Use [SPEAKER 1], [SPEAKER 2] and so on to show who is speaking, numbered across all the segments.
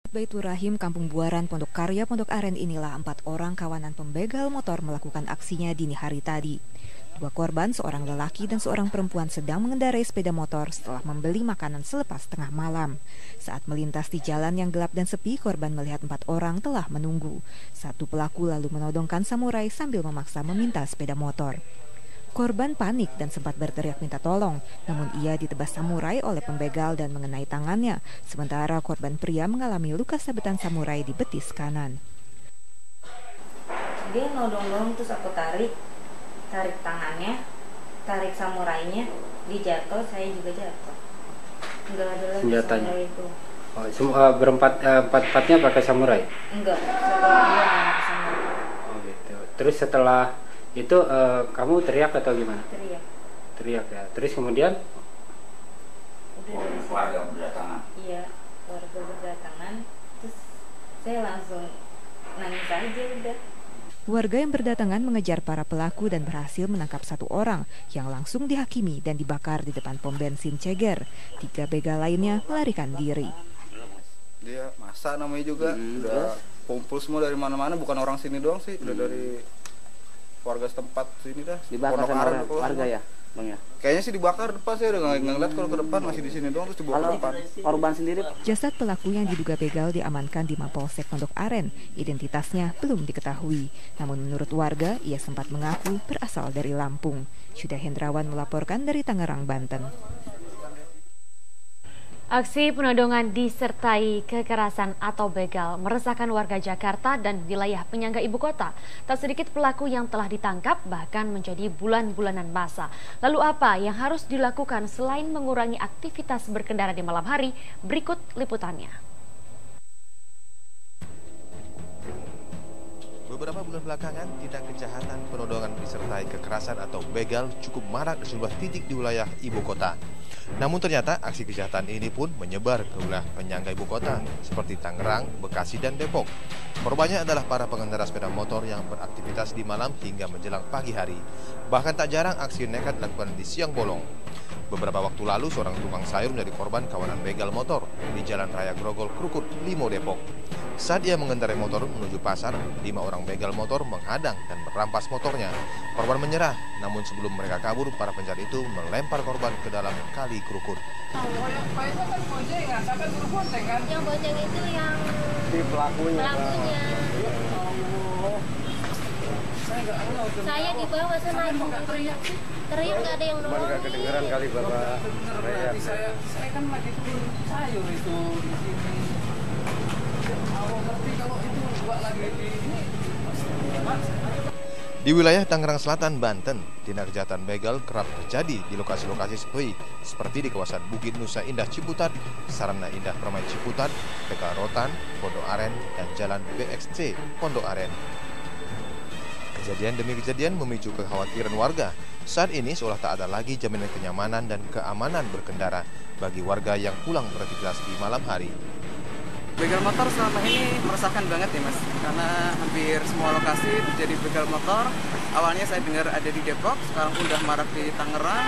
[SPEAKER 1] Baitur Rahim, Kampung Buaran, Pondok Karya, Pondok Aren inilah 4 orang kawanan pembegal motor melakukan aksinya dini hari tadi. 2 korban, seorang lelaki dan seorang perempuan sedang mengendarai sepeda motor setelah membeli makanan selepas tengah malam. Saat melintas di jalan yang gelap dan sepi, korban melihat 4 orang telah menunggu. Satu pelaku lalu menodongkan samurai sambil memaksa meminta sepeda motor. Korban panik dan sempat berteriak minta tolong, namun ia ditebas samurai oleh pembegal dan mengenai tangannya. Sementara korban pria mengalami luka sabetan samurai di betis kanan.
[SPEAKER 2] Dia nodong-nodong terus aku tarik tangannya, tarik samurainya, dia jatuh, saya juga jatuh. Enggak ada lagi samurai itu.
[SPEAKER 3] Oh, semua empat-empatnya pakai samurai?
[SPEAKER 2] Enggak, satu orang doang yang pakai samurai.
[SPEAKER 3] Oh gitu. Terus setelah itu kamu teriak atau gimana? Teriak ya. Terus kemudian?
[SPEAKER 4] Warga berdatangan.
[SPEAKER 2] Iya, warga berdatangan. Terus saya langsung nangis aja udah.
[SPEAKER 1] Warga yang berdatangan mengejar para pelaku dan berhasil menangkap 1 orang yang langsung dihakimi dan dibakar di depan pom bensin Ceger. 3 begal lainnya melarikan diri.
[SPEAKER 5] Dia masa namanya juga udah kumpul semua dari mana-mana, bukan orang sini doang sih, udah dari warga setempat sini dah.
[SPEAKER 4] Dibakar sama warga ya, Bang ya?
[SPEAKER 5] Kayaknya sih dibakar depan, saya udah nggak ngeliat kalau ke depan, masih di sini doang terus dibakar depan.
[SPEAKER 4] Korban sendiri?
[SPEAKER 1] Jasad pelaku yang diduga begal diamankan di Mapolsek Pondok Aren. Identitasnya belum diketahui. Namun menurut warga, ia sempat mengaku berasal dari Lampung. Syuda Hendrawan melaporkan dari Tangerang, Banten.
[SPEAKER 6] Aksi penodongan disertai kekerasan atau begal meresahkan warga Jakarta dan wilayah penyangga ibu kota. Tak sedikit pelaku yang telah ditangkap bahkan menjadi bulan-bulanan masa. Lalu apa yang harus dilakukan selain mengurangi aktivitas berkendara di malam hari? Berikut liputannya.
[SPEAKER 7] Beberapa bulan belakangan, tindak kejahatan penodongan disertai kekerasan atau begal cukup marak di sejumlah titik di wilayah ibu kota. Namun ternyata aksi kejahatan ini pun menyebar ke wilayah penyangga ibu kota seperti Tangerang, Bekasi, dan Depok. Korbannya adalah para pengendara sepeda motor yang beraktivitas di malam hingga menjelang pagi hari. Bahkan tak jarang aksi nekat dilakukan di siang bolong. Beberapa waktu lalu seorang tukang sayur menjadi korban kawanan begal motor di Jalan Raya Grogol Krukut, Limo, Depok. Saat ia mengendarai motor menuju pasar, 5 orang begal motor menghadang dan merampas motornya. Korban menyerah, namun sebelum mereka kabur, para pencari itu melempar korban ke dalam kali Krukut.
[SPEAKER 8] Yang bonceng itu yang
[SPEAKER 4] Si pelakunya.
[SPEAKER 8] Saya di bawah sana teriak nggak ada yang nolongin.
[SPEAKER 4] Nggak kedengeran kali Bapak.
[SPEAKER 9] Saya kan lagi beli sayur itu di sini. Awal ngerti kalau itu buat lagi di ini.
[SPEAKER 7] Di wilayah Tangerang Selatan, Banten, tindak kejahatan begal kerap terjadi di lokasi-lokasi sepi seperti di kawasan Bukit Nusa Indah Ciputat, Sarana Indah Permai Ciputat, Tegal Rotan, Pondok Aren, dan Jalan BXC Pondok Aren. Kejadian demi kejadian memicu kekhawatiran warga. Saat ini seolah tak ada lagi jaminan kenyamanan dan keamanan berkendara bagi warga yang pulang beraktivitas di malam hari.
[SPEAKER 10] Begal motor selama ini meresahkan banget ya Mas, karena hampir semua lokasi terjadi begal motor. Awalnya saya dengar ada di Depok, sekarang pun udah marak di Tangerang.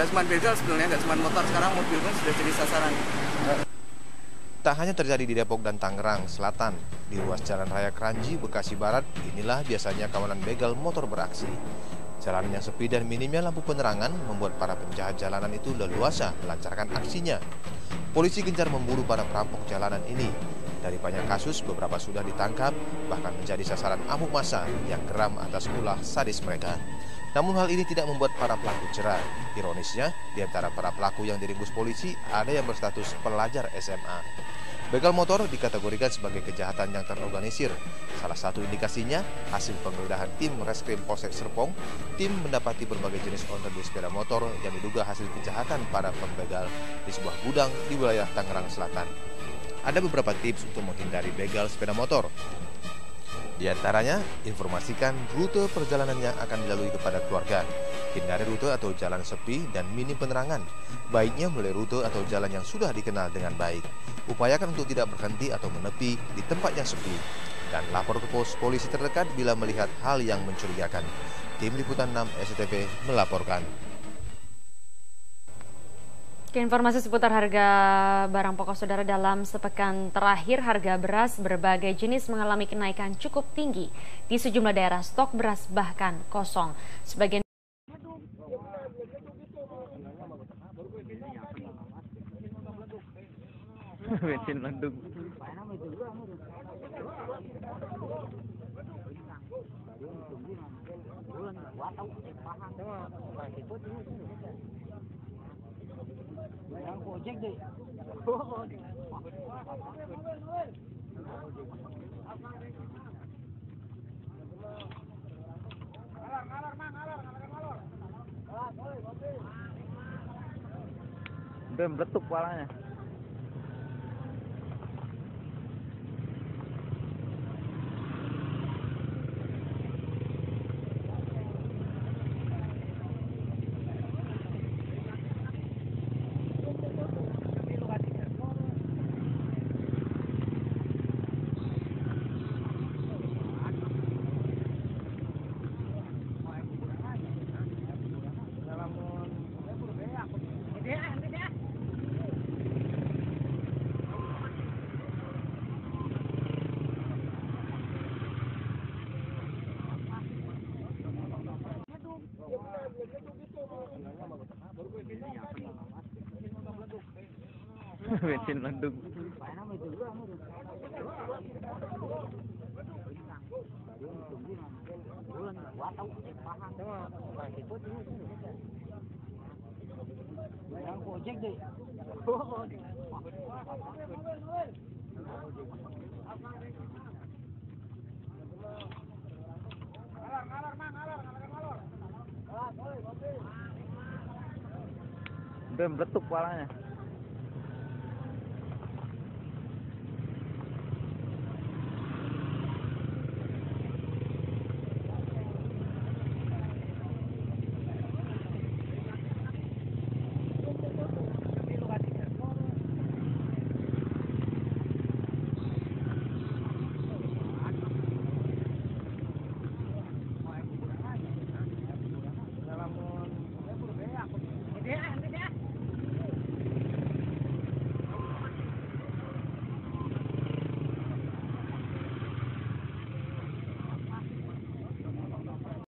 [SPEAKER 10] Gak cuma begal sebenarnya, gak cuma motor, sekarang mobil pun sudah jadi sasaran.
[SPEAKER 7] Tak hanya terjadi di Depok dan Tangerang Selatan, di ruas Jalan Raya Kranji, Bekasi Barat, inilah biasanya kawanan begal motor beraksi. Jalan yang sepi dan minimnya lampu penerangan membuat para penjahat jalanan itu leluasa melancarkan aksinya. Polisi gencar memburu para perampok jalanan ini. Dari banyak kasus, beberapa sudah ditangkap, bahkan menjadi sasaran amuk massa yang geram atas ulah sadis mereka. Namun hal ini tidak membuat para pelaku cerah. Ironisnya, di antara para pelaku yang diringkus polisi, ada yang berstatus pelajar SMA. Begal motor dikategorikan sebagai kejahatan yang terorganisir. Salah satu indikasinya, hasil penggeledahan tim Reskrim Polsek Serpong, tim mendapati berbagai jenis onderdil sepeda motor yang diduga hasil kejahatan para pembegal di sebuah gudang di wilayah Tangerang Selatan. Ada beberapa tips untuk menghindari begal sepeda motor. Di antaranya, informasikan rute perjalanan yang akan dilalui kepada keluarga. Hindari rute atau jalan sepi dan minim penerangan. Baiknya mulai rute atau jalan yang sudah dikenal dengan baik. Upayakan untuk tidak berhenti atau menepi di tempat yang sepi. Dan lapor ke pos polisi terdekat bila melihat hal yang mencurigakan. Tim Liputan 6 SCTV melaporkan.
[SPEAKER 6] Informasi seputar harga barang pokok saudara, dalam sepekan terakhir harga beras berbagai jenis mengalami kenaikan cukup tinggi. Di sejumlah daerah stok beras bahkan kosong. Sebagian
[SPEAKER 4] bensin mendung. Udah meletup kepalanya. Bensin mendung. Udah meletup kepalanya.